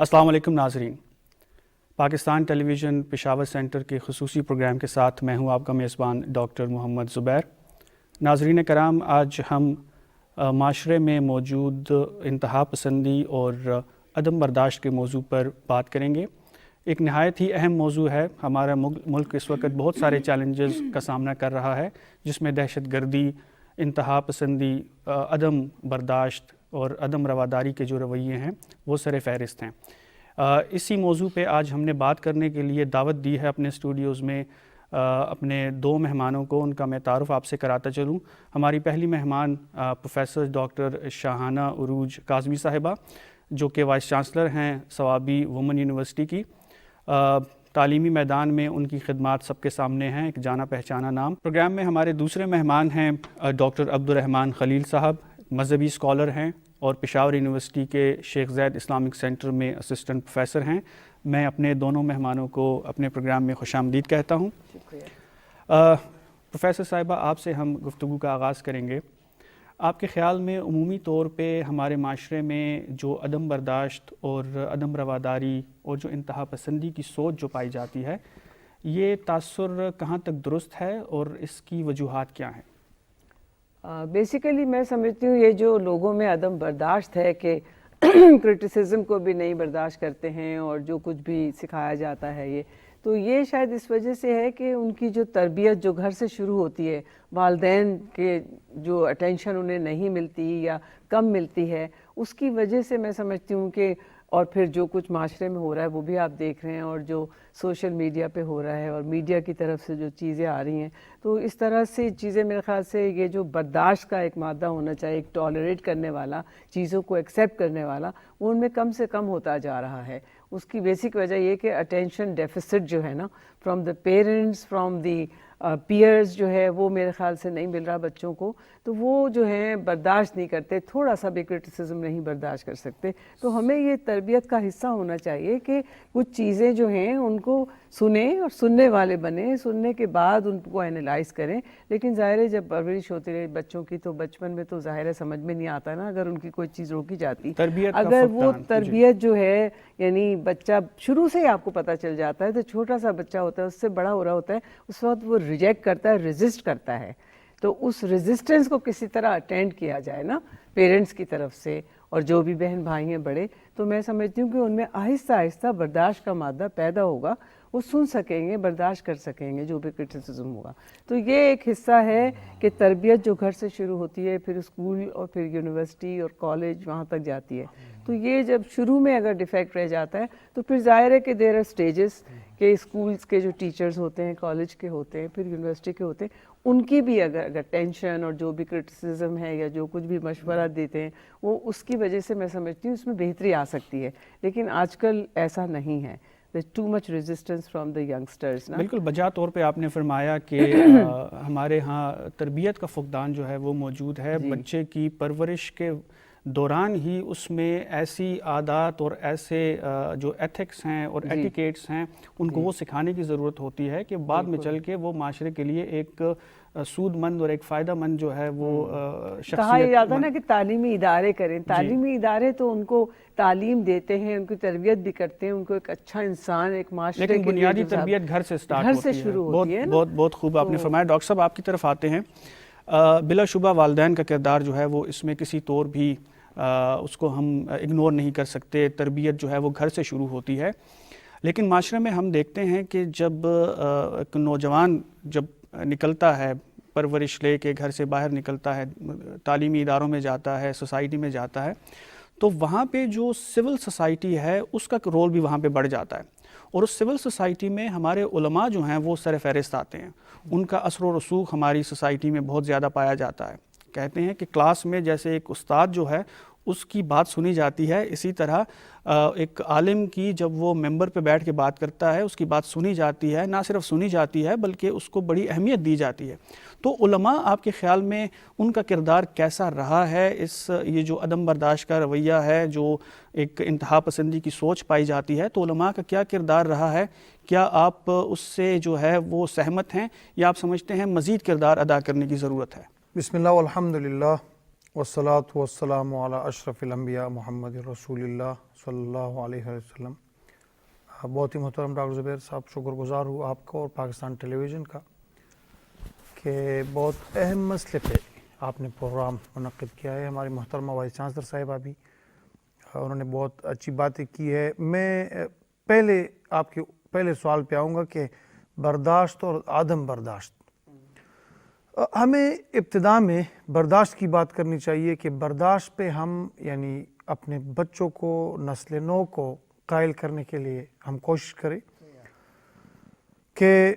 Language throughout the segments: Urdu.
السلام علیکم ناظرین، پاکستان ٹیلی ویژن پشاور سینٹر کے خصوصی پروگرام کے ساتھ میں ہوں آپ کا میزبان ڈاکٹر محمد زبیر۔ ناظرین کرام، آج ہم معاشرے میں موجود انتہا پسندی اور عدم برداشت کے موضوع پر بات کریں گے۔ ایک نہایت ہی اہم موضوع ہے۔ ہمارا ملک اس وقت بہت سارے چیلنجز کا سامنا کر رہا ہے، جس میں دہشت گردی، انتہا پسندی، عدم برداشت اور عدم رواداری کے جو رویے ہیں وہ سر فہرست ہیں۔ اسی موضوع پہ آج ہم نے بات کرنے کے لیے دعوت دی ہے اپنے اسٹوڈیوز میں اپنے دو مہمانوں کو۔ ان کا میں تعارف آپ سے کراتا چلوں۔ ہماری پہلی مہمان پروفیسر ڈاکٹر شاہانہ عروج کاظمی صاحبہ، جو کہ وائس چانسلر ہیں ثوابی وومن یونیورسٹی کی۔ تعلیمی میدان میں ان کی خدمات سب کے سامنے ہیں، ایک جانا پہچانا نام۔ پروگرام میں ہمارے دوسرے مہمان ہیں ڈاکٹر عبدالرحمن خلیل صاحب، مذہبی اسکالر ہیں اور پشاور یونیورسٹی کے شیخ زید اسلامک سینٹر میں اسسٹنٹ پروفیسر ہیں۔ میں اپنے دونوں مہمانوں کو اپنے پروگرام میں خوش آمدید کہتا ہوں۔ پروفیسر صاحبہ، آپ سے ہم گفتگو کا آغاز کریں گے۔ آپ کے خیال میں عمومی طور پہ ہمارے معاشرے میں جو عدم برداشت اور عدم رواداری اور جو انتہا پسندی کی سوچ جو پائی جاتی ہے، یہ تاثر کہاں تک درست ہے اور اس کی وجوہات کیا ہیں؟ بیسیکلی میں سمجھتی ہوں یہ جو لوگوں میں عدم برداشت ہے کہ کرٹیسزم کو بھی نہیں برداشت کرتے ہیں اور جو کچھ بھی سکھایا جاتا ہے، یہ شاید اس وجہ سے ہے کہ ان کی جو تربیت جو گھر سے شروع ہوتی ہے، والدین کے جو اٹینشن انہیں نہیں ملتی یا کم ملتی ہے، اس کی وجہ سے میں سمجھتی ہوں کہ اور پھر جو کچھ معاشرے میں ہو رہا ہے وہ بھی آپ دیکھ رہے ہیں، اور جو سوشل میڈیا پہ ہو رہا ہے اور میڈیا کی طرف سے جو چیزیں آ رہی ہیں، تو اس طرح سے چیزیں میرے خیال سے یہ جو برداشت کا ایک مادہ ہونا چاہیے، ایک ٹالریٹ کرنے والا، چیزوں کو ایکسیپٹ کرنے والا، وہ ان میں کم سے کم ہوتا جا رہا ہے۔ اس کی بیسک وجہ یہ کہ اٹینشن ڈیفیسٹ جو ہے نا، from the parents, from the peers جو ہے، وہ میرے خیال سے نہیں مل رہا بچوں کو، تو وہ جو ہیں برداشت نہیں کرتے، تھوڑا سا بھی کرٹیسزم نہیں برداشت کر سکتے۔ تو ہمیں یہ تربیت کا حصہ ہونا چاہیے کہ کچھ چیزیں جو ہیں ان کو سنیں اور سننے والے بنیں، سننے کے بعد ان کو اینالائز کریں۔ لیکن ظاہر ہے جب پرورش ہوتی رہی بچوں کی تو بچپن میں تو ظاہر ہے سمجھ میں نہیں آتا نا، اگر ان کی کوئی چیز روکی جاتی، اگر وہ تربیت جو ہے، یعنی بچہ شروع سے ہی آپ کو پتہ چل جاتا ہے، تو چھوٹا سا بچہ ہوتا ہے، اس سے بڑا ہو رہا ہوتا ہے، اس وقت وہ ریجیکٹ کرتا ہے، ریزسٹ کرتا ہے، تو اس ریزسٹنس کو کسی طرح اٹینڈ کیا جائے نا پیرنٹس کی طرف سے، اور جو بھی بہن بھائی ہیں بڑے، تو میں سمجھتی ہوں کہ ان میں آہستہ آہستہ برداشت کا مادہ پیدا ہوگا، وہ سن سکیں گے، برداشت کر سکیں گے جو بھی کرٹیسزم ہوگا۔ تو یہ ایک حصہ ہے کہ تربیت جو گھر سے شروع ہوتی ہے، پھر اسکول اور پھر یونیورسٹی اور کالج وہاں تک جاتی ہے، تو یہ جب شروع میں اگر ڈیفیکٹ رہ جاتا ہے تو پھر ظاہر ہے کہ دیر آر اسٹیجز کہ اسکولس کے جو ٹیچرز ہوتے ہیں، کالج کے ہوتے ہیں، پھر یونیورسٹی کے ہوتے ہیں، ان کی بھی اگر ٹینشن اور جو بھی کرٹیسزم ہے یا جو کچھ بھی مشورہ دیتے ہیں، وہ اس کی وجہ سے میں سمجھتی ہوں اس میں بہتری آ سکتی ہے۔ لیکن آج کل ایسا نہیں ہے، there's too much resistance from the youngsters نا۔ بالکل بجا طور پہ آپ نے فرمایا کہ ہمارے ہاں تربیت کا فقدان جو ہے وہ موجود ہے۔ بچے کی پرورش کے دوران ہی اس میں ایسی عادات اور ایسے جو ایتھکس ہیں اور ایٹیکیٹس ہیں، ان کو وہ سکھانے کی ضرورت ہوتی ہے کہ بعد میں چل کے وہ معاشرے کے لیے ایک سود مند اور ایک فائدہ مند جو ہے وہ شخصیت۔ کہا یہ جاتا ہے نا کہ تعلیمی ادارے کریں، تعلیمی ادارے تو ان کو تعلیم دیتے ہیں، ان کی تربیت بھی کرتے ہیں، ان کو ایک اچھا انسان، ایک معاشرے کے لیے، لیکن بنیادی تربیت گھر سے سٹارٹ ہوتی ہے، گھر سے شروع ہوتی ہے۔ بہت خوب آپ نے فرمایا۔ ڈاکٹر صاحب آپ کی طرف آتے ہیں۔ بلا شبہ والدین کا کردار جو ہے وہ اس میں کسی طور بھی اس کو ہم اگنور نہیں کر سکتے۔ تربیت جو ہے وہ گھر سے شروع ہوتی ہے، لیکن معاشرے میں ہم دیکھتے ہیں کہ جب ایک نوجوان جب نکلتا ہے، پرورش لے کے گھر سے باہر نکلتا ہے، تعلیمی اداروں میں جاتا ہے، سوسائٹی میں جاتا ہے، تو وہاں پہ جو سول سوسائٹی ہے اس کا رول بھی وہاں پہ بڑھ جاتا ہے، اور اس سول سوسائٹی میں ہمارے علماء جو ہیں وہ سر فہرست آتے ہیں۔ ان کا اثر و رسوخ ہماری سوسائٹی میں بہت زیادہ پایا جاتا ہے۔ کہتے ہیں کہ کلاس میں جیسے ایک استاد جو ہے اس کی بات سنی جاتی ہے، اسی طرح ایک عالم کی جب وہ ممبر پہ بیٹھ کے بات کرتا ہے اس کی بات سنی جاتی ہے، نہ صرف سنی جاتی ہے بلکہ اس کو بڑی اہمیت دی جاتی ہے۔ تو علماء آپ کے خیال میں ان کا کردار کیسا رہا ہے؟ یہ جو عدم برداشت کا رویہ ہے، جو ایک انتہا پسندی کی سوچ پائی جاتی ہے، تو علماء کا کیا کردار رہا ہے؟ کیا آپ اس سے جو ہے وہ سہمت ہیں یا آپ سمجھتے ہیں مزید کردار ادا کرنے کی ضرورت ہے؟ بسم اللہ والحمد للہ والصلاة والسلام علی اشرف الانبیاء محمد رسول اللہ صلی اللہ علیہ وسلم۔ بہت ہی محترم ڈاکٹر زبیر صاحب، شکر گزار ہوں آپ کا اور پاکستان ٹیلی ویژن کا کہ بہت اہم مسئلے پہ آپ نے پروگرام منعقد کیا ہے۔ ہماری محترمہ وائس چانسلر صاحبہ بھی انہوں نے بہت اچھی باتیں کی ہے۔ میں پہلے آپ کے پہلے سوال پہ آؤں گا کہ برداشت اور عدم برداشت، ہمیں ابتدا میں برداشت کی بات کرنی چاہیے کہ برداشت پہ ہم یعنی اپنے بچوں کو، نسل نو کو قائل کرنے کے لیے ہم کوشش کریں کہ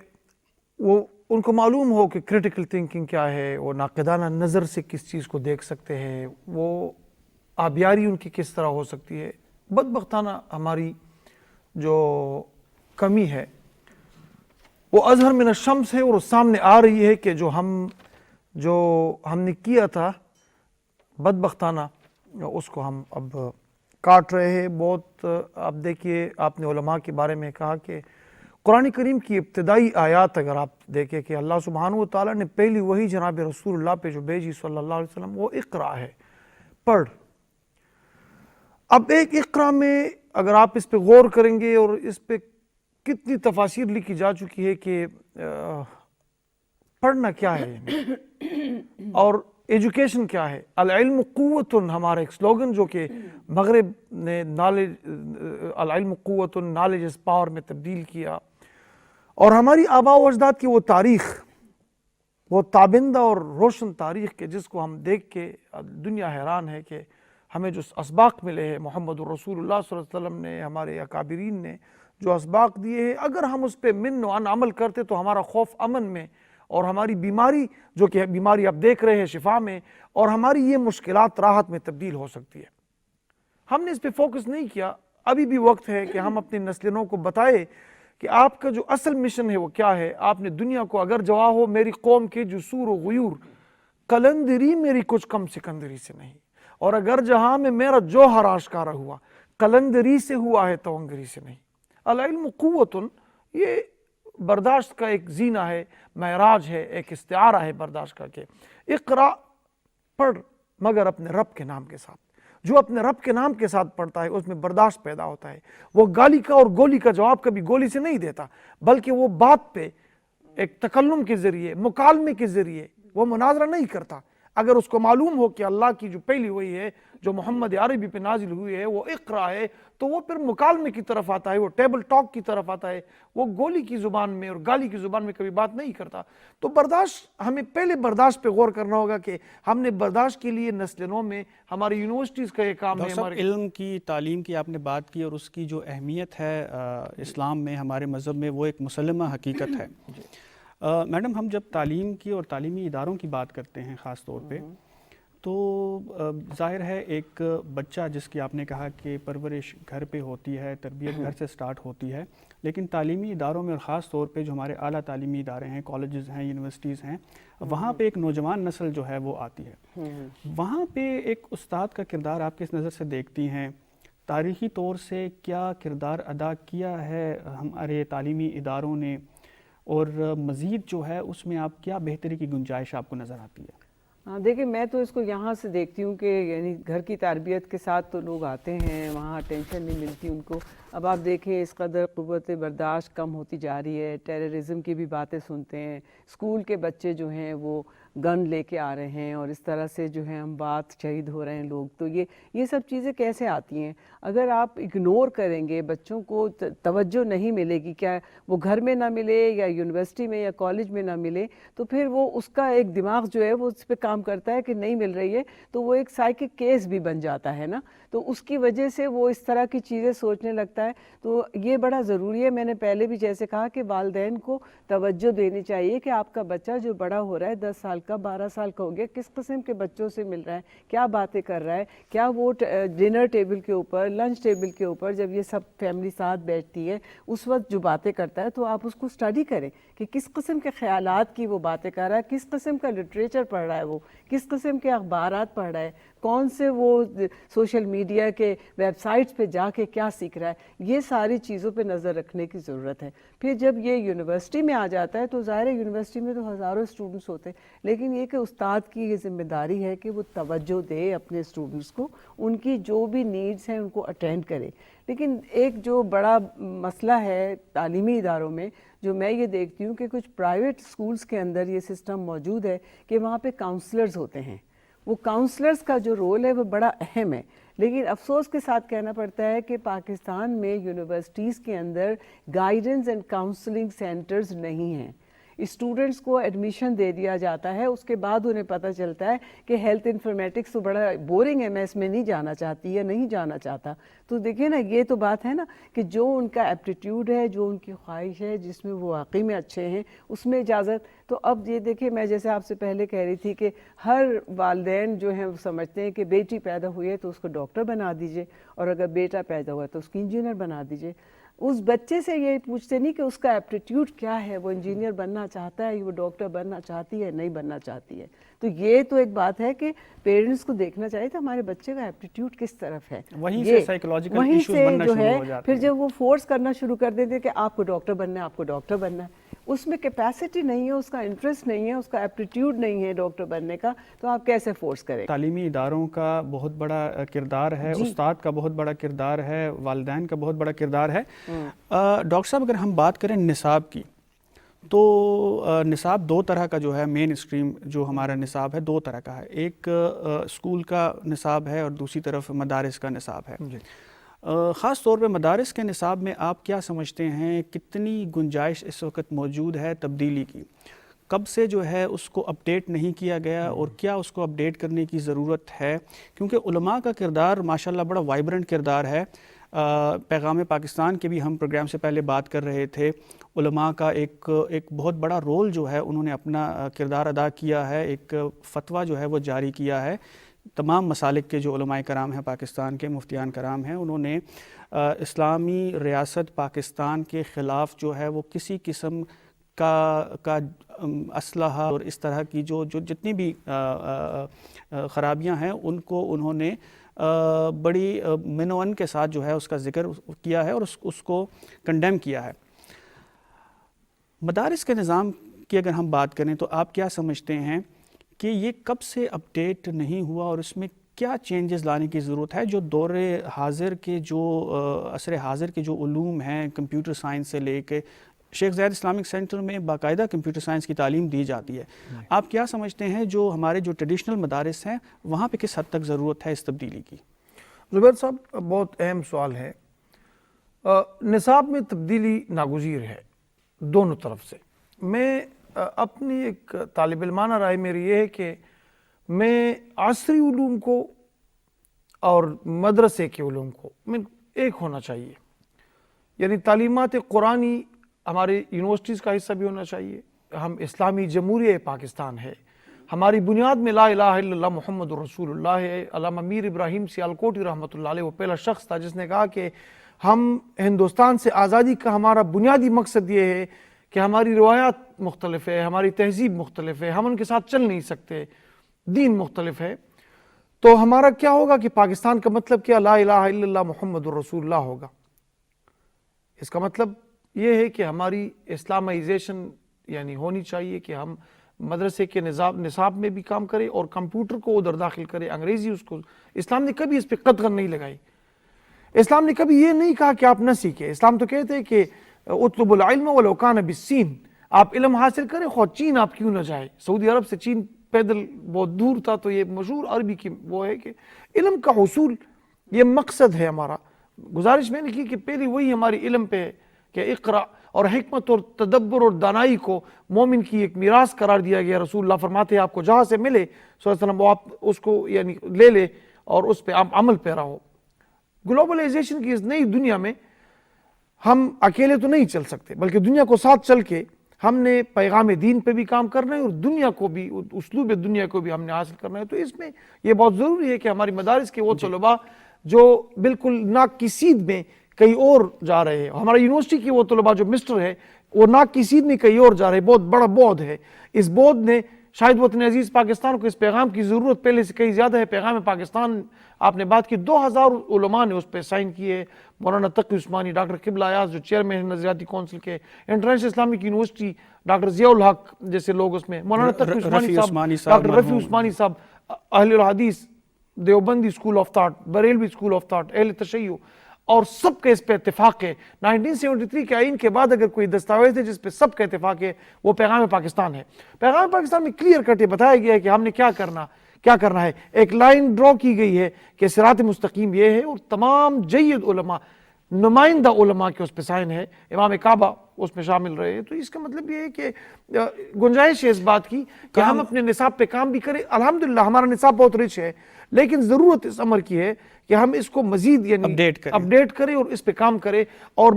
وہ ان کو معلوم ہو کہ کریٹیکل تھنکنگ کیا ہے، وہ ناقدانہ نظر سے کس چیز کو دیکھ سکتے ہیں، وہ آبیاری ان کی کس طرح ہو سکتی ہے۔ بدبختانہ ہماری جو کمی ہے وہ اظہر من الشمس ہے اور سامنے آ رہی ہے کہ جو ہم نے کیا تھا بدبختانہ اس کو ہم اب کاٹ رہے ہیں۔ بہت آپ دیکھیے، آپ نے علماء کے بارے میں کہا کہ قرآن کریم کی ابتدائی آیات اگر آپ دیکھیں کہ اللہ سبحانہ و تعالیٰ نے پہلی وہی جناب رسول اللہ پہ جو بھیجی صلی اللہ علیہ وسلم، وہ اقرا ہے، پڑھ۔ اب ایک اقرا میں اگر آپ اس پہ غور کریں گے اور اس پہ کتنی تفاسیر لکھی جا چکی ہے کہ پڑھنا کیا ہے اور ایجوکیشن کیا ہے۔ العلم قوت، ہمارا ایک سلوگن جو کہ مغرب نے العلم قوت نالج از پاور میں تبدیل کیا، اور ہماری آباء و اجداد کی وہ تاریخ، وہ تابندہ اور روشن تاریخ کے جس کو ہم دیکھ کے دنیا حیران ہے کہ ہمیں جو اسباق ملے ہیں، محمد الرسول اللہ صلی اللہ علیہ وسلم نے، ہمارے اکابرین نے جو اسباق دیے ہیں، اگر ہم اس پہ من و عن عمل کرتے تو ہمارا خوف امن میں، اور ہماری بیماری جو کہ بیماری آپ دیکھ رہے ہیں شفا میں، اور ہماری یہ مشکلات راحت میں تبدیل ہو سکتی ہے۔ ہم نے اس پہ فوکس نہیں کیا۔ ابھی بھی وقت ہے کہ ہم اپنی نسلوں کو بتائے کہ آپ کا جو اصل مشن ہے وہ کیا ہے۔ آپ نے دنیا کو اگر جوا ہو میری قوم کے جسور و غیور، قلندری میری کچھ کم سکندری سے نہیں، اور اگر جہاں میں میرا جوہر آشکارا ہوا، قلندری سے ہوا ہے تونگری سے نہیں۔ العلم قوت، یہ برداشت کا ایک زینہ ہے، معراج ہے، ایک استعارہ ہے برداشت کا کہ اقرا، پڑھ، مگر اپنے رب کے نام کے ساتھ۔ جو اپنے رب کے نام کے ساتھ پڑھتا ہے اس میں برداشت پیدا ہوتا ہے۔ وہ گالی کا اور گولی کا جواب کبھی گولی سے نہیں دیتا، بلکہ وہ بات پہ ایک تکلم کے ذریعے، مکالمے کے ذریعے وہ مناظرہ نہیں کرتا۔ اگر اس کو معلوم ہو کہ اللہ کی جو پہلی وحی ہے جو محمد عربی پہ نازل ہوئی ہے وہ اقرا ہے، تو وہ پھر مکالمے کی طرف آتا ہے، وہ ٹیبل ٹاک کی طرف آتا ہے، وہ گولی کی زبان میں اور گالی کی زبان میں کبھی بات نہیں کرتا۔ تو برداشت، ہمیں پہلے برداشت پہ غور کرنا ہوگا کہ ہم نے برداشت کے لیے نسل نو میں ہماری یونیورسٹیز کا یہ کام ہے۔ ہمارے علم کی، تعلیم کی آپ نے بات کی، اور اس کی جو اہمیت ہے اسلام میں، ہمارے مذہب میں، وہ ایک مسلمہ حقیقت ہے۔ میڈم، ہم جب تعلیم کی اور تعلیمی اداروں کی بات کرتے ہیں خاص طور پہ، تو ظاہر ہے ایک بچہ جس کی آپ نے کہا کہ پرورش گھر پہ ہوتی ہے، تربیت گھر سے سٹارٹ ہوتی ہے، لیکن تعلیمی اداروں میں اور خاص طور پہ جو ہمارے اعلیٰ تعلیمی ادارے ہیں، کالجز ہیں، یونیورسٹیز ہیں، وہاں پہ ایک نوجوان نسل جو ہے وہ آتی ہے۔ وہاں پہ ایک استاد کا کردار آپ کس نظر سے دیکھتی ہیں؟ تاریخی طور سے کیا کردار ادا کیا ہے ہمارے تعلیمی اداروں نے، اور مزید جو ہے اس میں آپ کیا بہتری کی گنجائش آپ کو نظر آتی ہے؟ دیکھیں، میں تو اس کو یہاں سے دیکھتی ہوں کہ یعنی گھر کی تربیت کے ساتھ تو لوگ آتے ہیں، وہاں ٹینشن نہیں ملتی ان کو۔ اب آپ دیکھیں اس قدر قوت برداشت کم ہوتی جا رہی ہے، ٹیررزم کی بھی باتیں سنتے ہیں، اسکول کے بچے جو ہیں وہ گن لے کے آ رہے ہیں، اور اس طرح سے جو ہے ہم بات شہید ہو رہے ہیں لوگ۔ تو یہ سب چیزیں کیسے آتی ہیں؟ اگر آپ اگنور کریں گے، بچوں کو توجہ نہیں ملے گی، کیا وہ گھر میں نہ ملے یا یونیورسٹی میں یا کالج میں نہ ملے، تو پھر وہ اس کا ایک دماغ جو ہے وہ اس پہ کام کرتا ہے کہ نہیں مل رہی ہے، تو وہ ایک سائیکک کیس بھی بن جاتا ہے نا، تو اس کی وجہ سے وہ اس طرح کی چیزیں سوچنے لگتا ہے۔ تو یہ بڑا ضروری ہے، میں نے پہلے بھی جیسے کہا کہ والدین کو توجہ دینی چاہیے کہ آپ کا بچہ جو بڑا ہو رہا ہے، 10 سال کا، 12 سال کا ہو گیا، کس قسم کے بچوں سے مل رہا ہے، کیا باتیں کر رہا ہے، کیا وہ ڈنر ٹیبل کے اوپر، لنچ ٹیبل کے اوپر جب یہ سب فیملی ساتھ بیٹھتی ہے اس وقت جو باتیں کرتا ہے، تو آپ اس کو اسٹڈی کریں کہ کس قسم کے خیالات کی وہ باتیں کر رہا ہے، کس قسم کا لٹریچر پڑھ رہا ہے، وہ کس قسم کے اخبارات پڑھ رہا ہے، کون سے وہ سوشل میڈیا کے ویب سائٹس پہ جا کے کیا سیکھ رہا ہے، یہ ساری چیزوں پہ نظر رکھنے کی ضرورت ہے۔ پھر جب یہ یونیورسٹی میں آ جاتا ہے تو ظاہر ہے یونیورسٹی میں تو ہزاروں اسٹوڈنٹس ہوتے ہیں، لیکن یہ کہ استاد کی یہ ذمہ داری ہے کہ وہ توجہ دے اپنے اسٹوڈنٹس کو، ان کی جو بھی نیڈز ہیں ان کو اٹینڈ کرے۔ لیکن ایک جو بڑا مسئلہ ہے تعلیمی اداروں میں، جو میں یہ دیکھتی ہوں کہ کچھ پرائیویٹ اسکولس کے اندر یہ سسٹم موجود ہے کہ وہاں پہ کاؤنسلرز ہوتے ہیں، وہ کاؤنسلرز کا جو رول ہے وہ بڑا اہم ہے، لیکن افسوس کے ساتھ کہنا پڑتا ہے کہ پاکستان میں یونیورسٹیز کے اندر گائیڈنس اینڈ کاؤنسلنگ سینٹرز نہیں ہیں۔ اسٹوڈنٹس کو ایڈمیشن دے دیا جاتا ہے، اس کے بعد انہیں پتہ چلتا ہے کہ ہیلتھ انفارمیٹکس تو بڑا بورنگ ہے، میں اس میں نہیں جانا چاہتی یا نہیں جانا چاہتا۔ تو دیکھیں نا، یہ تو بات ہے نا کہ جو ان کا ایپٹیٹیوڈ ہے، جو ان کی خواہش ہے، جس میں وہ واقعی میں اچھے ہیں، اس میں اجازت۔ تو اب یہ دیکھیں، میں جیسے آپ سے پہلے کہہ رہی تھی کہ ہر والدین جو ہیں وہ سمجھتے ہیں کہ بیٹی پیدا ہوئی ہے تو اس کو ڈاکٹر بنا دیجئے، اور اگر بیٹا پیدا ہوا ہے تو اس کو انجینئر بنا دیجئے۔ اس بچے سے یہ پوچھتے نہیں کہ اس کا ایپٹیٹیوڈ کیا ہے، وہ انجینئر بننا چاہتا ہے، وہ ڈاکٹر بننا چاہتی ہے، نہیں بننا چاہتی ہے۔ تو یہ تو ایک بات ہے کہ پیرنٹس کو دیکھنا چاہیے کہ ہمارے بچے کا ایپٹیٹیوڈ کس طرف ہے، وہیں سے سائیکولوجیکل ایشوز بننا جو شروع ہے ہو جاتے پھر ہیں۔ جب وہ فورس کرنا شروع کر دیتے کہ آپ کو ڈاکٹر بننا ہے، آپ کو ڈاکٹر بننا ہے، اس میں کیپیسٹی نہیں ہے، اس کا انٹرسٹ نہیں ہے، اس کا ایپٹیٹیوڈ نہیں ہے ڈاکٹر بننے کا، تو آپ کیسے فورس کریں؟ تعلیمی اداروں کا بہت بڑا کردار ہے، استاد کا بہت بڑا کردار ہے، والدین کا بہت بڑا کردار ہے۔ ڈاکٹر صاحب، اگر ہم بات کریں نصاب کی، تو نصاب دو طرح کا جو ہے، مین اسٹریم جو ہمارا نصاب ہے دو طرح کا ہے، ایک اسکول کا نصاب ہے اور دوسری طرف مدارس کا نصاب ہے۔ خاص طور پہ مدارس کے نصاب میں آپ کیا سمجھتے ہیں کتنی گنجائش اس وقت موجود ہے تبدیلی کی؟ کب سے جو ہے اس کو اپڈیٹ نہیں کیا گیا اور کیا اس کو اپڈیٹ کرنے کی ضرورت ہے؟ کیونکہ علماء کا کردار ماشاءاللہ بڑا وائبرنٹ کردار ہے۔ پیغام پاکستان کے بھی ہم پروگرام سے پہلے بات کر رہے تھے، علماء کا ایک بہت بڑا رول جو ہے انہوں نے اپنا کردار ادا کیا ہے، ایک فتویٰ جو ہے وہ جاری کیا ہے۔ تمام مسالک کے جو علماء کرام ہیں پاکستان کے، مفتیان کرام ہیں، انہوں نے اسلامی ریاست پاکستان کے خلاف جو ہے وہ کسی قسم کا اسلحہ اور اس طرح کی جو جتنی بھی خرابیاں ہیں ان کو انہوں نے بڑی منوعن کے ساتھ جو ہے اس کا ذکر کیا ہے اور اس کو کنڈیم کیا ہے۔ مدارس کے نظام کی اگر ہم بات کریں تو آپ کیا سمجھتے ہیں کہ یہ کب سے اپڈیٹ نہیں ہوا اور اس میں کیا چینجز لانے کی ضرورت ہے؟ جو دور حاضر کے جو عصر حاضر کے جو علوم ہیں، کمپیوٹر سائنس سے لے کے شیخ زاید اسلامک سینٹر میں باقاعدہ کمپیوٹر سائنس کی تعلیم دی جاتی ہے، آپ کیا سمجھتے ہیں جو ہمارے جو ٹریڈیشنل مدارس ہیں وہاں پہ کس حد تک ضرورت ہے اس تبدیلی کی؟ زبیر صاحب، بہت اہم سوال ہے۔ نصاب میں تبدیلی ناگزیر ہے دونوں طرف سے۔ میں اپنی ایک طالب علمانہ رائے میری یہ ہے کہ میں عصری علوم کو اور مدرسے کے علوم کو میں ایک ہونا چاہیے، یعنی تعلیمات قرآنی ہمارے یونیورسٹیز کا حصہ بھی ہونا چاہیے۔ ہم اسلامی جمہوریہ پاکستان ہے، ہماری بنیاد میں لا الہ الا اللہ محمد رسول اللہ ہے۔ علامہ میر ابراہیم سیالکوٹی رحمۃ اللہ علیہ وہ پہلا شخص تھا جس نے کہا کہ ہم ہندوستان سے آزادی کا ہمارا بنیادی مقصد یہ ہے کہ ہماری روایات مختلف ہے، ہماری تہذیب مختلف ہے، ہم ان کے ساتھ چل نہیں سکتے، دین مختلف ہے، تو ہمارا کیا ہوگا کہ پاکستان کا مطلب کیا؟ لا الہ الا اللہ محمد رسول اللہ ہوگا۔ اس کا مطلب یہ ہے کہ ہماری اسلامائزیشن یعنی ہونی چاہیے کہ ہم مدرسے کے نصاب میں بھی کام کریں اور کمپیوٹر کو ادھر داخل کریں، انگریزی اس کو۔ اسلام نے کبھی اس پہ قدغن نہیں لگائی، اسلام نے کبھی یہ نہیں کہا کہ آپ نہ سیکھیں۔ اسلام تو کہتے ہیں کہ اطلب العلم ولو کان بالصین، آپ علم حاصل کریں خود چین آپ کیوں نہ جائے۔ سعودی عرب سے چین پیدل بہت دور تھا، تو یہ مشہور عربی کی وہ ہے کہ علم کا حصول یہ مقصد ہے ہمارا۔ گزارش میں نے کی کہ پہلی وہی ہماری علم پہ ہے کہ اقرا، اور حکمت اور تدبر اور دانائی کو مومن کی ایک میراث قرار دیا گیا۔ رسول اللہ فرماتے ہیں آپ کو جہاں سے ملے صلی اللہ علیہ وسلم وہ آپ اس کو یعنی لے لے اور اس پہ آپ عمل پیرا ہو۔ گلوبلائزیشن کی اس نئی دنیا میں ہم اکیلے تو نہیں چل سکتے، بلکہ دنیا کو ساتھ چل کے ہم نے پیغام دین پہ بھی کام کرنا ہے اور دنیا کو بھی، اسلوب دنیا کو بھی ہم نے حاصل کرنا ہے۔ تو اس میں یہ بہت ضروری ہے کہ ہماری مدارس کے وہ طلباء جو بالکل ناک کی سیدھ میں کہیں اور جا رہے ہیں، ہمارا یونیورسٹی کی وہ طلباء جو مسٹر ہے وہ ناک کی سیدھ میں کہیں اور جا رہے ہیں، بہت بڑا بودھ ہے۔ اس بودھ نے شاید وطن عزیز پاکستان کو اس پیغام کی ضرورت پہلے سے کہیں زیادہ ہے. پیغام پاکستان آپ نے بات کی, 2000 علماء نے اس پہ سائن کیے. مولانا تقی عثمانی, ڈاکٹر قبلہ ایاز جو چیئرمین ہیں نظریاتی کونسل کے, international Islamic university doctor Zia الحق جیسے لوگ اس میں, مولانا تقی عثمانی صاحب, ڈاکٹر رفیع عثمانی صاحب, اہل الحدیث, Deobandi school of thought, Barelvi school of thought, اہل تشیع, اور سب کا اس پہ اتفاق ہے. 1973 کے آئین کے بعد اگر کوئی دستاویز ہے جس پہ سب کا اتفاق ہے وہ پیغام پاکستان ہے. پیغام پاکستان میں کلیئر کٹ یہ بتایا گیا ہے کہ ہم نے کیا کرنا ہے. ایک لائن ڈرا کی گئی ہے کہ صراط مستقیم یہ ہے, اور تمام جید علماء, نمائندہ علماء کے اس پہ سائن ہے, امام کعبہ اس میں شامل رہے. تو اس کا مطلب یہ ہے کہ گنجائش ہے اس بات کی کہ ہم اپنے نصاب پہ کام بھی کریں. الحمدللہ ہمارا نصاب بہت رچ ہے, لیکن ضرورت اس امر کی ہے کہ ہم اس کو مزید یعنی اپڈیٹ کریں اور اس پہ کام کریں. اور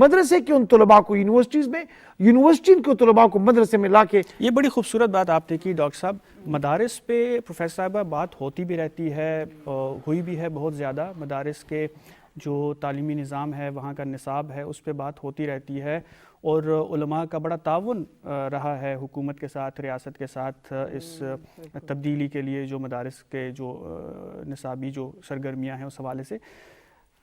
مدرسے کے ان طلباء کو یونیورسٹیز میں, یونیورسٹی کے طلباء کو مدرسے میں لا کے. یہ بڑی خوبصورت بات آپ نے کی ڈاکٹر صاحب. مدارس پہ پروفیسر صاحبہ بات ہوتی بھی رہتی ہے, ہوئی بھی ہے بہت زیادہ. مدارس کے جو تعلیمی نظام ہے, وہاں کا نصاب ہے, اس پہ بات ہوتی رہتی ہے, اور علماء کا بڑا تعاون رہا ہے حکومت کے ساتھ, ریاست کے ساتھ اس تبدیلی کے لیے. جو مدارس کے جو نصابی جو سرگرمیاں ہیں اس حوالے سے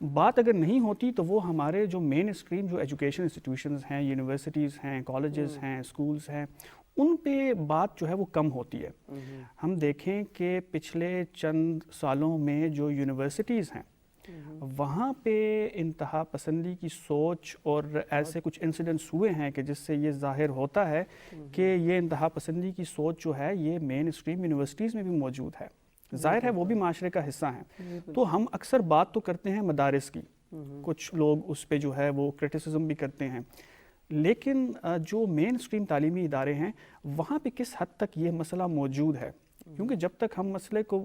بات اگر نہیں ہوتی تو وہ ہمارے جو مین اسٹریم جو ایجوکیشن انسٹیٹیوشنز ہیں, یونیورسٹیز ہیں, کالجز ہیں, اسکولز ہیں, ان پہ بات جو ہے وہ کم ہوتی ہے. ہم دیکھیں کہ پچھلے چند سالوں میں جو یونیورسٹیز ہیں وہاں پہ انتہا پسندی کی سوچ اور ایسے کچھ انسیڈنٹس ہوئے ہیں کہ جس سے یہ ظاہر ہوتا ہے کہ یہ انتہا پسندی کی سوچ جو ہے یہ مین اسٹریم یونیورسٹیز میں بھی موجود ہے. ظاہر ہے وہ بھی معاشرے کا حصہ ہیں. تو ہم اکثر بات تو کرتے ہیں مدارس کی, کچھ لوگ اس پہ جو ہے وہ کرٹیسزم بھی کرتے ہیں, لیکن جو مین اسٹریم تعلیمی ادارے ہیں وہاں پہ کس حد تک یہ مسئلہ موجود ہے, کیونکہ جب تک ہم مسئلے کو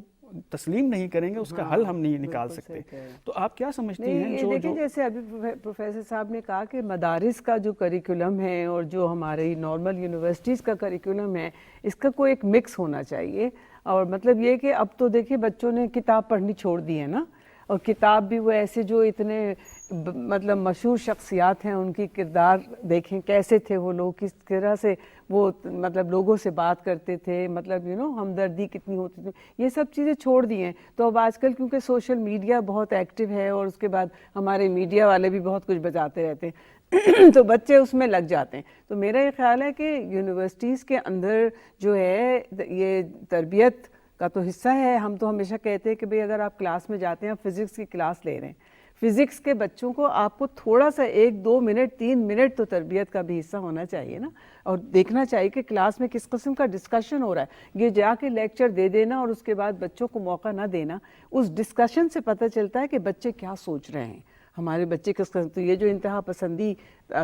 تسلیم نہیں کریں گے اس کا حل ہم نہیں نکال سکتے. تو آپ کیا سمجھتی ہیں دیکھیں جیسے ابھی پروفیسر صاحب نے کہا کہ مدارس کا جو کریکولم ہے اور جو ہماری نارمل یونیورسٹیز کا کریکولم ہے اس کا کوئی ایک مکس ہونا چاہیے. اور مطلب یہ کہ اب تو دیکھیں بچوں نے کتاب پڑھنی چھوڑ دی ہے نا, اور کتاب بھی وہ ایسے جو اتنے مطلب مشہور شخصیات ہیں ان کی کردار دیکھیں کیسے تھے وہ لوگ, کس طرح سے وہ مطلب لوگوں سے بات کرتے تھے, مطلب ہمدردی کتنی ہوتی تھی, یہ سب چیزیں چھوڑ دی ہیں. تو اب آج کل کیونکہ سوشل میڈیا بہت ایکٹیو ہے اور اس کے بعد ہمارے میڈیا والے بھی بہت کچھ بتاتے رہتے ہیں تو بچے اس میں لگ جاتے ہیں. تو میرا یہ خیال ہے کہ یونیورسٹیز کے اندر جو ہے یہ تربیت کا تو حصہ ہے. ہم تو ہمیشہ کہتے ہیں کہ بھئی اگر آپ کلاس میں جاتے ہیں, آپ فزکس کی کلاس لے رہے ہیں, فزکس کے بچوں کو آپ کو تھوڑا سا 1-2 منٹ 3 منٹ تو تربیت کا بھی حصہ ہونا چاہیے نا, اور دیکھنا چاہیے کہ کلاس میں کس قسم کا ڈسکشن ہو رہا ہے. یہ جا کے لیکچر دے دینا اور اس کے بعد بچوں کو موقع نہ دینا, اس ڈسکشن سے پتہ چلتا ہے کہ بچے کیا سوچ رہے ہیں, ہمارے بچے کس قسم. تو یہ جو انتہا پسندی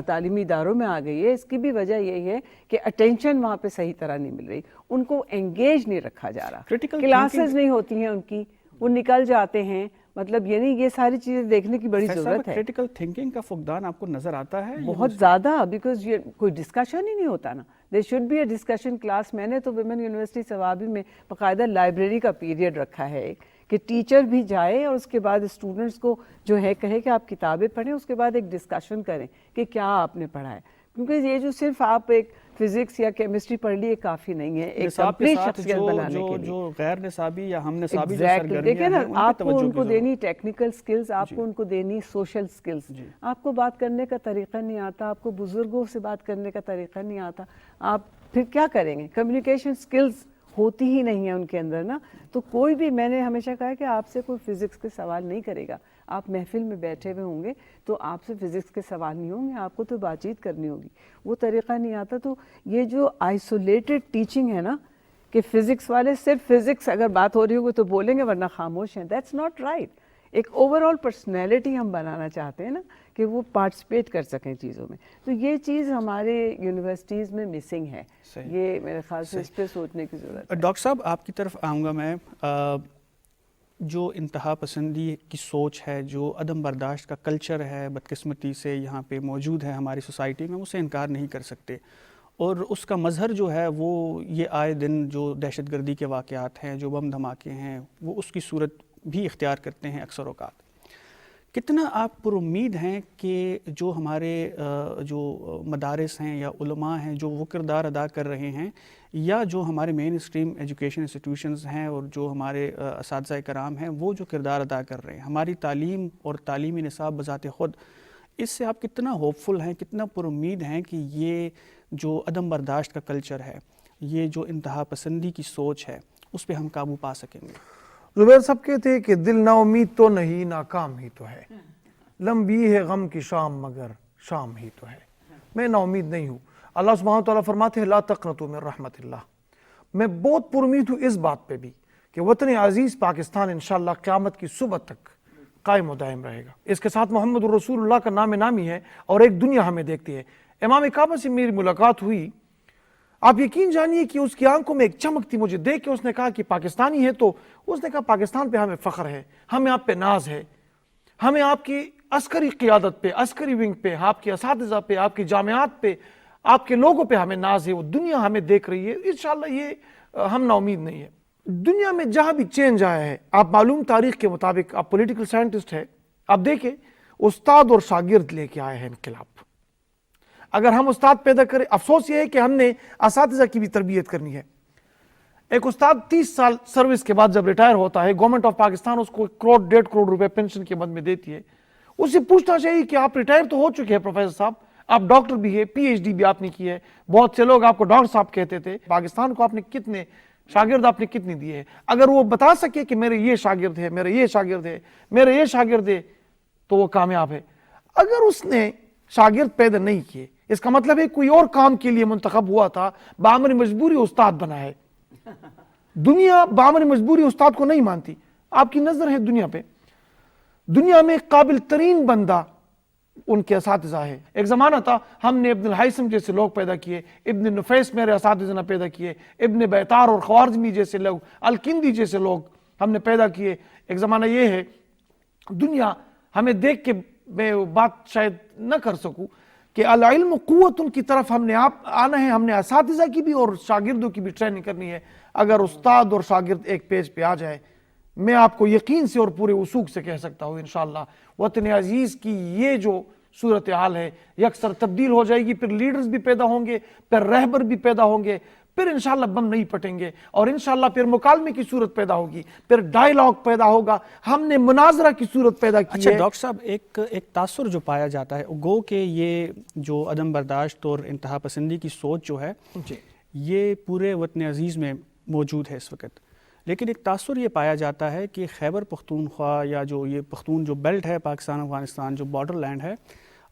تعلیمی اداروں میں آ گئی ہے اس کی بھی وجہ یہی ہے کہ اٹینشن وہاں پہ صحیح طرح نہیں مل رہی, ان کو انگیج نہیں رکھا جا رہا, کلاسز نہیں ہوتی ہیں ان کی, وہ نکل جاتے ہیں. مطلب یعنی یہ ساری چیزیں دیکھنے کی بڑی ضرورت ہے. کریٹیکل تھنکنگ کا فقدان آپ کو نظر آتا ہے بہت زیادہ, بیکاز یہ کوئی ڈسکشن ہی نہیں ہوتا نا. There should be a discussion class. میں نے تو ویمن یونیورسٹی ثوابی میں باقاعدہ لائبریری کا پیریڈ رکھا ہے کہ ٹیچر بھی جائے اور اس کے بعد اسٹوڈنٹس کو جو ہے کہے کہ آپ کتابیں پڑھیں, اس کے بعد ایک ڈسکشن کریں کہ کیا آپ نے پڑھا ہے. کیونکہ یہ جو صرف آپ ایک فزکس یا کیمسٹری پڑھ لیے کافی نہیں ہے, ایک کمپلیٹ شخصیت بنانے کے لیے. جو غیر نصابی یا ہم نصابی جو سرگرمیاں ہیں دیکھیں نا, آپ کو ان کو دینی ٹیکنیکل سکلز, آپ کو ان کو دینی سوشل سکلز. آپ کو بات کرنے کا طریقہ نہیں آتا, آپ کو بزرگوں سے بات کرنے کا طریقہ نہیں آتا, آپ پھر کیا کریں گے؟ کمیونیکیشن سکلز ہوتی ہی نہیں ہے ان کے اندر نا. تو کوئی بھی, میں نے ہمیشہ کہا ہے کہ آپ سے کوئی فزکس کے سوال نہیں کرے گا. آپ محفل میں بیٹھے ہوئے ہوں گے تو آپ سے فزکس کے سوال نہیں ہوں گے, آپ کو تو بات چیت کرنی ہوگی, وہ طریقہ نہیں آتا. تو یہ جو آئسولیٹڈ ٹیچنگ ہے نا کہ فزکس والے صرف فزکس اگر بات ہو رہی ہوگی تو بولیں گے ورنہ خاموش ہیں, دیٹس ناٹ رائٹ. ایک اوور آل پرسنالٹی ہم بنانا چاہتے ہیں نا کہ وہ پارٹیسپیٹ کر سکیں چیزوں میں. تو یہ چیز ہمارے یونیورسٹیز میں مسنگ ہے. یہ میرے خیال سے اس پہ سوچنے کی ضرورت ہے. ڈاکٹر صاحب آپ کی طرف آؤں گا میں. جو انتہا پسندی کی سوچ ہے, جو عدم برداشت کا کلچر ہے بدقسمتی سے یہاں پہ موجود ہے ہماری سوسائٹی میں, اسے انکار نہیں کر سکتے. اور اس کا مظہر جو ہے وہ یہ آئے دن جو دہشت گردی کے واقعات ہیں, جو بم دھماکے ہیں, وہ اس کی صورت بھی اختیار کرتے ہیں اکثر اوقات. کتنا آپ پر امید ہیں کہ جو ہمارے جو مدارس ہیں یا علماء ہیں جو وہ کردار ادا کر رہے ہیں، یا جو ہمارے مین اسٹریم ایجوکیشن انسٹیٹیوشنز ہیں اور جو ہمارے اساتذہ کرام ہیں وہ جو کردار ادا کر رہے ہیں، ہماری تعلیم اور تعلیمی نصاب بذات خود، اس سے آپ کتنا ہوپ فل ہیں، کتنا پر امید ہیں کہ یہ جو عدم برداشت کا کلچر ہے، یہ جو انتہا پسندی کی سوچ ہے، اس پہ ہم قابو پا سکیں گے؟ زبیر صاحب کہتے ہیں کہ دل نا امید تو نہیں، ناکام ہی تو ہے، لمبی ہے غم کی شام مگر شام ہی تو ہے۔ میں نا امید نہیں ہوں۔ اللہ سبحانہ وتعالیٰ فرماتے ہیں لا تقنطوا من رحمت اللہ۔ میں بہت پر امید ہوں اس بات پہ بھی کہ وطن عزیز پاکستان انشاءاللہ قیامت کی صبح تک قائم و دائم رہے گا۔ اس کے ساتھ محمد الرسول اللہ کا نام نامی ہے اور ایک دنیا ہمیں دیکھتی ہے۔ امام کعبہ سے میری ملاقات ہوئی، آپ یقین جانیے کہ اس کی آنکھوں میں ایک چمک تھی، مجھے دیکھ کے اس نے کہا کہ پاکستانی ہے، تو اس نے کہا پاکستان پہ ہمیں فخر ہے، ہمیں آپ پہ ناز ہے، ہمیں آپ کی عسکری قیادت پہ، عسکری ونگ پہ، آپ کے اساتذہ پہ، آپ کی جامعات پہ، آپ کے لوگوں پہ ہمیں ناز ہے، وہ دنیا ہمیں دیکھ رہی ہے۔ انشاءاللہ یہ ہم نا امید نہیں ہے۔ دنیا میں جہاں بھی چینج آیا ہے، آپ معلوم تاریخ کے مطابق، آپ پولیٹیکل سائنٹسٹ ہے، آپ دیکھیں استاد اور شاگرد لے کے آئے ہیں انقلاب۔ اگر ہم استاد پیدا کریں، افسوس یہ ہے کہ ہم نے اساتذہ کی بھی تربیت کرنی ہے۔ ایک استاد 30 سال سروس کے بعد جب ریٹائر ہوتا ہے، گورنمنٹ آف پاکستان اس کو 1 1.5 کروڑ روپے پینشن کے بد میں دیتی ہے۔ اسے پوچھنا چاہیے کہ آپ ریٹائر تو ہو چکے ہیں پروفیسر صاحب، آپ ڈاکٹر بھی ہے، پی ایچ ڈی بھی آپ نے کی ہے، بہت سے لوگ آپ کو ڈاکٹر صاحب کہتے تھے، پاکستان کو آپ نے کتنے شاگرد آپ نے کتنے دیے ہیں؟ اگر وہ بتا سکے کہ میرے یہ شاگرد ہے، میرے یہ شاگرد ہے، میرے یہ شاگرد ہے، تو وہ کامیاب ہے۔ اگر اس نے شاگرد پیدا نہیں کیے، اس کا مطلب ہے کوئی اور کام کے لیے منتخب ہوا تھا، بامر مجبوری استاد بنا ہے۔ دنیا بامر مجبوری استاد کو نہیں مانتی۔ آپ کی نظر ہے دنیا پہ، دنیا میں قابل ترین بندہ ان کے اساتذہ ہے۔ ایک زمانہ تھا ہم نے ابن الحیثم جیسے لوگ پیدا کیے، ابن نفیس میرے اساتذہ نے پیدا کیے، ابن بیتار اور خوارزمی جیسے لوگ، الکندی جیسے لوگ ہم نے پیدا کیے۔ ایک زمانہ یہ ہے، دنیا ہمیں دیکھ کے میں بات شاید نہ کر سکوں کہ العلم قوت ان کی طرف ہم نے آنا ہے، ہم نے اساتذہ کی بھی اور شاگردوں کی بھی ٹریننگ کرنی ہے۔ اگر استاد اور شاگرد ایک پیج پہ آ جائے، میں آپ کو یقین سے اور پورے وثوق سے کہہ سکتا ہوں انشاءاللہ وطن عزیز کی یہ جو صورتحال ہے یکسر تبدیل ہو جائے گی۔ پھر لیڈرز بھی پیدا ہوں گے، پھر رہبر بھی پیدا ہوں گے، پھر انشاءاللہ بم نہیں پٹیں گے، اور انشاءاللہ پھر مکالمے کی صورت پیدا ہوگی، پھر ڈائیلاگ پیدا ہوگا۔ ہم نے مناظرہ کی صورت پیدا کی ہے۔ اچھا ڈاکٹر صاحب، ایک تاثر جو پایا جاتا ہے، گو کہ یہ جو عدم برداشت اور انتہا پسندی کی سوچ جو ہے یہ پورے وطن عزیز میں موجود ہے اس وقت، لیکن ایک تاثر یہ پایا جاتا ہے کہ خیبر پختونخوا یا جو یہ پختون جو بیلٹ ہے پاکستان افغانستان جو بارڈر لینڈ ہے،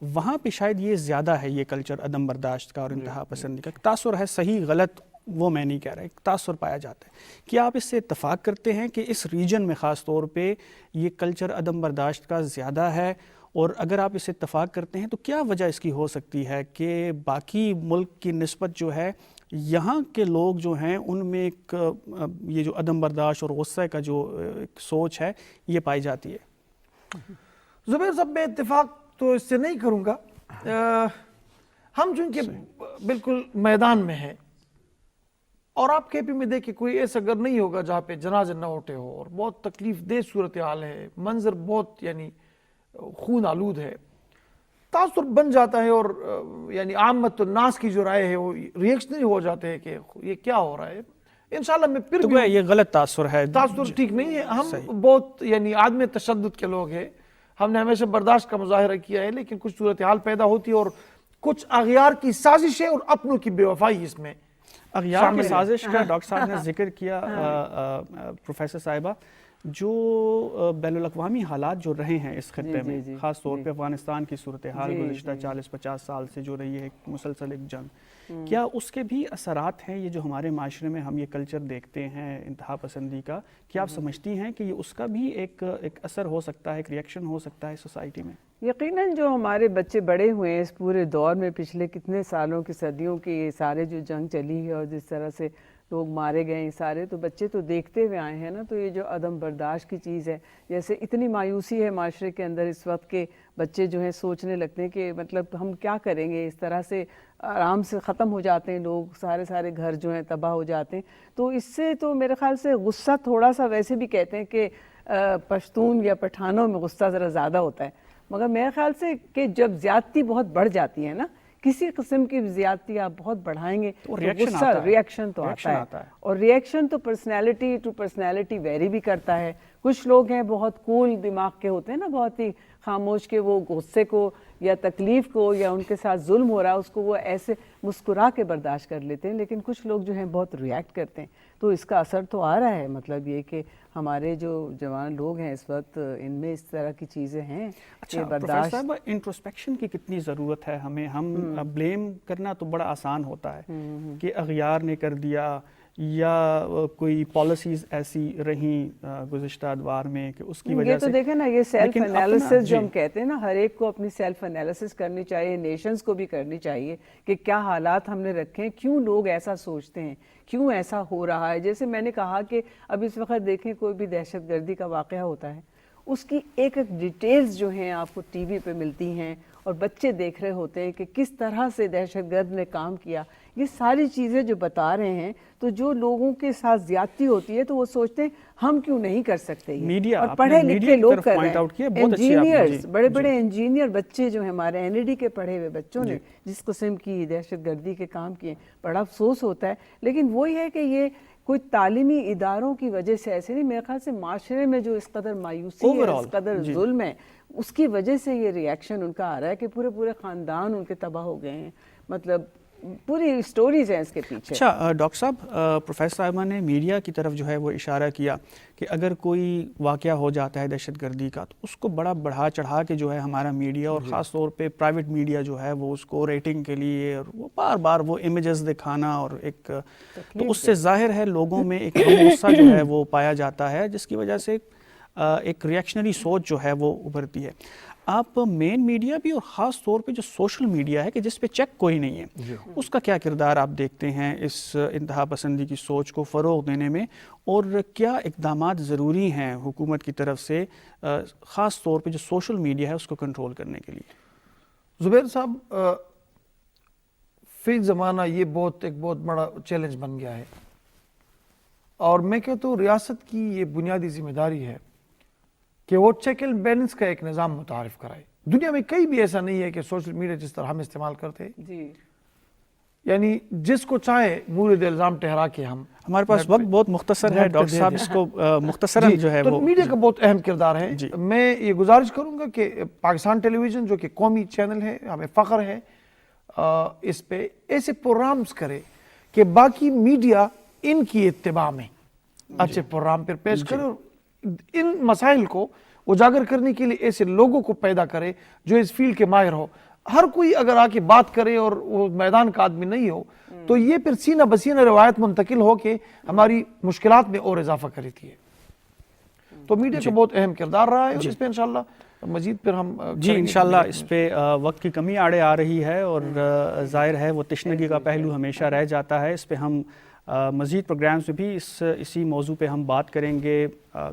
وہاں پہ شاید یہ زیادہ ہے یہ کلچر عدم برداشت کا اور انتہا پسندی کا۔ تاثر ہے، صحیح غلط وہ میں نہیں کہہ رہا، ایک تاثر پایا جاتا ہے۔ کیا آپ اس سے اتفاق کرتے ہیں کہ اس ریجن میں خاص طور پہ یہ کلچر عدم برداشت کا زیادہ ہے؟ اور اگر آپ اس سے اتفاق کرتے ہیں تو کیا وجہ اس کی ہو سکتی ہے کہ باقی ملک کی نسبت جو ہے یہاں کے لوگ جو ہیں ان میں ایک یہ جو عدم برداشت اور غصے کا جو ایک سوچ ہے یہ پائی جاتی ہے؟ زبیر صاحب میں اتفاق تو اس سے نہیں کروں گا۔ ہم چونکہ بالکل میدان میں ہیں، اور آپ کے پی میں دیکھیں کوئی ایسا گھر نہیں ہوگا جہاں پہ جنازے نہ اٹھے ہو، اور بہت تکلیف دہ صورتحال ہے، منظر بہت یعنی خون آلود ہے، تاثر بن جاتا ہے، اور یعنی عامت الناس کی جو رائے ہے وہ ریئیکشنری ہو جاتے ہیں کہ یہ کیا ہو رہا ہے۔ انشاءاللہ میں پھر بھی یہ غلط تاثر ہے، تاثر ٹھیک نہیں ہے۔ ہم بہت یعنی عدم تشدد کے لوگ ہیں، ہم نے ہمیشہ برداشت کا مظاہرہ کیا ہے، لیکن کچھ صورتحال پیدا ہوتی ہے اور کچھ اغیار کی سازشیں اور اپنوں کی بے وفائی اس میں اغیار کی سازش کا ڈاکٹر صاحب نے ذکر کیا پروفیسر صاحبہ، جو بین الاقوامی حالات جو رہے ہیں اس خطے میں، خاص طور پہ افغانستان کی صورتحال گزشتہ 40-50 سال سے جو رہی ہے مسلسل ایک جنگ، کیا اس کے بھی اثرات ہیں؟ یہ جو ہمارے معاشرے میں ہم یہ کلچر دیکھتے ہیں انتہا پسندی کا، کیا آپ سمجھتی ہیں کہ یہ اس کا بھی ایک اثر ہو سکتا ہے، ایک ریئیکشن ہو سکتا ہے سوسائٹی میں؟ یقیناً جو ہمارے بچے بڑے ہوئے ہیں اس پورے دور میں، پچھلے کتنے سالوں کی صدیوں کی یہ سارے جو جنگ چلی ہے اور جس طرح سے لوگ مارے گئے ہیں سارے، تو بچے تو دیکھتے ہوئے آئے ہیں نا۔ تو یہ جو عدم برداشت کی چیز ہے، جیسے اتنی مایوسی ہے معاشرے کے اندر اس وقت کے بچے جو ہیں سوچنے لگتے ہیں کہ مطلب ہم کیا کریں گے، اس طرح سے آرام سے ختم ہو جاتے ہیں لوگ، سارے گھر جو ہیں تباہ ہو جاتے ہیں۔ تو اس سے تو میرے خیال سے غصہ تھوڑا سا، ویسے بھی کہتے ہیں کہ پشتون یا پٹھانوں میں غصہ ذرا زیادہ ہوتا ہے، مگر میرے خیال سے کہ جب زیادتی بہت بڑھ جاتی ہے نا، کسی قسم کی زیادتی آپ بہت بڑھائیں گے تو غصہ ریئیکشن تو آتا ہے، اور ریئیکشن تو پرسنالٹی ٹو پرسنالٹی ویری بھی کرتا ہے. کچھ لوگ ہیں بہت کول دماغ کے ہوتے ہیں نا، بہت ہی خاموش، کے وہ غصے کو یا تکلیف کو یا ان کے ساتھ ظلم ہو رہا ہے اس کو وہ ایسے مسکرا کے برداشت کر لیتے ہیں، لیکن کچھ لوگ جو ہیں بہت ریئیکٹ کرتے ہیں. تو اس کا اثر تو آ رہا ہے، مطلب یہ کہ ہمارے جو جوان لوگ ہیں اس وقت ان میں اس طرح کی چیزیں ہیں کہ برداشت. صاحب انٹروسپیکشن کی کتنی ضرورت ہے ہمیں؟ ہم بلیم کرنا تو بڑا آسان ہوتا ہے کہ اغیار نے کر دیا یا کوئی پالیسیز ایسی رہیں گزشتہ ادوار میں کہ اس کی وجہ سے. یہ تو دیکھیں نا، یہ سیلف انالیسس جو ہم کہتے ہیں نا، ہر ایک کو اپنی سیلف انالیسس کرنی چاہیے، نیشنز کو بھی کرنی چاہیے کہ کیا حالات ہم نے رکھے ہیں، کیوں لوگ ایسا سوچتے ہیں، کیوں ایسا ہو رہا ہے. جیسے میں نے کہا کہ اب اس وقت دیکھیں کوئی بھی دہشت گردی کا واقعہ ہوتا ہے، اس کی ایک ایک ڈیٹیلز جو ہیں آپ کو ٹی وی پہ ملتی ہیں اور بچے دیکھ رہے ہوتے ہیں کہ کس طرح سے دہشت گرد نے کام کیا. یہ ساری چیزیں جو بتا رہے ہیں، تو جو لوگوں کے ساتھ زیادتی ہوتی ہے تو وہ سوچتے ہیں ہم کیوں نہیں کر سکتے یہ. اور پڑھے لکھے لوگ کر رہے ہیں، انجینئرز، بڑے بڑے انجینئر بچے جو ہیں ہمارے این ای ڈی کے پڑھے ہوئے بچوں نے جس قسم کی دہشت گردی کے کام کیے، بڑا افسوس ہوتا ہے. لیکن وہی ہے کہ یہ کوئی تعلیمی اداروں کی وجہ سے ایسے نہیں، میرے خیال سے معاشرے میں جو اس قدر مایوسی ہے، اس قدر ظلم ہے، اس کی وجہ سے یہ ریئیکشن ان کا آ رہا ہے کہ پورے خاندان ان کے تباہ ہو گئے ہیں. مطلب پوری اسٹوریز ہیں اس کے پیچھے. اچھا ڈاکٹر صاحب، پروفیسر صاحبہ نے میڈیا کی طرف جو ہے وہ اشارہ کیا کہ اگر کوئی واقعہ ہو جاتا ہے دہشت گردی کا تو اس کو بڑا بڑھا چڑھا کے جو ہے ہمارا میڈیا اور خاص طور پہ پرائیویٹ میڈیا جو ہے وہ اس کو ریٹنگ کے لیے اور وہ بار بار وہ امیجز دکھانا اور ایک تو اس سے ظاہر ہے لوگوں میں ایک غصہ جو ہے وہ پایا جاتا ہے، جس کی وجہ سے ایک ریئیکشنری سوچ جو ہے وہ ابھرتی ہے. آپ مین میڈیا بھی اور خاص طور پہ جو سوشل میڈیا ہے کہ جس پہ چیک کوئی نہیں ہے، اس کا کیا کردار آپ دیکھتے ہیں اس انتہا پسندی کی سوچ کو فروغ دینے میں، اور کیا اقدامات ضروری ہیں حکومت کی طرف سے خاص طور پہ جو سوشل میڈیا ہے اس کو کنٹرول کرنے کے لیے؟ زبیر صاحب، فی زمانہ یہ ایک بہت بڑا چیلنج بن گیا ہے، اور میں کہتا ہوں ریاست کی یہ بنیادی ذمہ داری ہے کہ وہ چیک اینڈ بیلنس کا ایک نظام متعارف کرائے. دنیا میں کہیں بھی ایسا نہیں ہے کہ سوشل میڈیا جس طرح ہم استعمال کرتے ہیں، یعنی جس کو چاہے مورد الزام ٹھہرا کے ہمارے پاس وقت بہت مختصر ہے ڈاکٹر صاحب، اس کو مختصراً جو ہے وہ میڈیا کا بہت اہم کردار ہے. میں یہ گزارش کروں گا کہ پاکستان ٹیلی ویژن جو کہ قومی چینل ہے، ہمیں فخر ہے، اس پہ ایسے پروگرامز کرے کہ باقی میڈیا ان کی اتباع میں اچھے پروگرام پر پیش کرے، اور ان مسائل کو اجاگر کرنے کے لیے ایسے لوگوں کو پیدا کرے جو اس فیلڈ کے ماہر ہو. ہر کوئی اگر آ کے بات کرے اور وہ میدان کا آدمی نہیں ہو تو یہ پھر سینہ بسینہ روایت منتقل ہو کے ہماری مشکلات میں اور اضافہ کرتی ہے. تو میڈیا کا بہت اہم کردار رہا ہے، اور اس پہ انشاءاللہ مزید پھر ہم انشاءاللہ اس پہ وقت کی کمی آڑے آ رہی ہے، اور ظاہر ہے وہ تشنگی کا پہلو ہمیشہ رہ جاتا ہے. اس پہ ہم مزید پروگرامز میں بھی اسی موضوع پہ ہم بات کریں گے،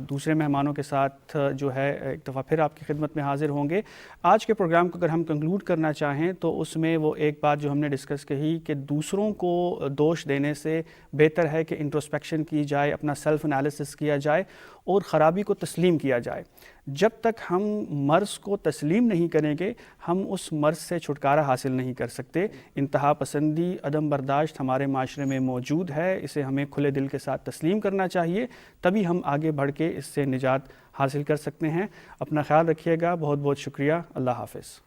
دوسرے مہمانوں کے ساتھ جو ہے ایک دفعہ پھر آپ کی خدمت میں حاضر ہوں گے. آج کے پروگرام کو اگر ہم کنکلوڈ کرنا چاہیں تو اس میں وہ ایک بات جو ہم نے ڈسکس کہی کہ دوسروں کو دوش دینے سے بہتر ہے کہ انٹروسپیکشن کی جائے، اپنا سیلف انالیسس کیا جائے اور خرابی کو تسلیم کیا جائے. جب تک ہم مرض کو تسلیم نہیں کریں گے ہم اس مرض سے چھٹکارا حاصل نہیں کر سکتے. انتہا پسندی، عدم برداشت ہمارے معاشرے میں موجود ہے، اسے ہمیں کھلے دل کے ساتھ تسلیم کرنا چاہیے، تبھی ہم آگے بڑھ کے اس سے نجات حاصل کر سکتے ہیں. اپنا خیال رکھیے گا، بہت بہت شکریہ، اللہ حافظ.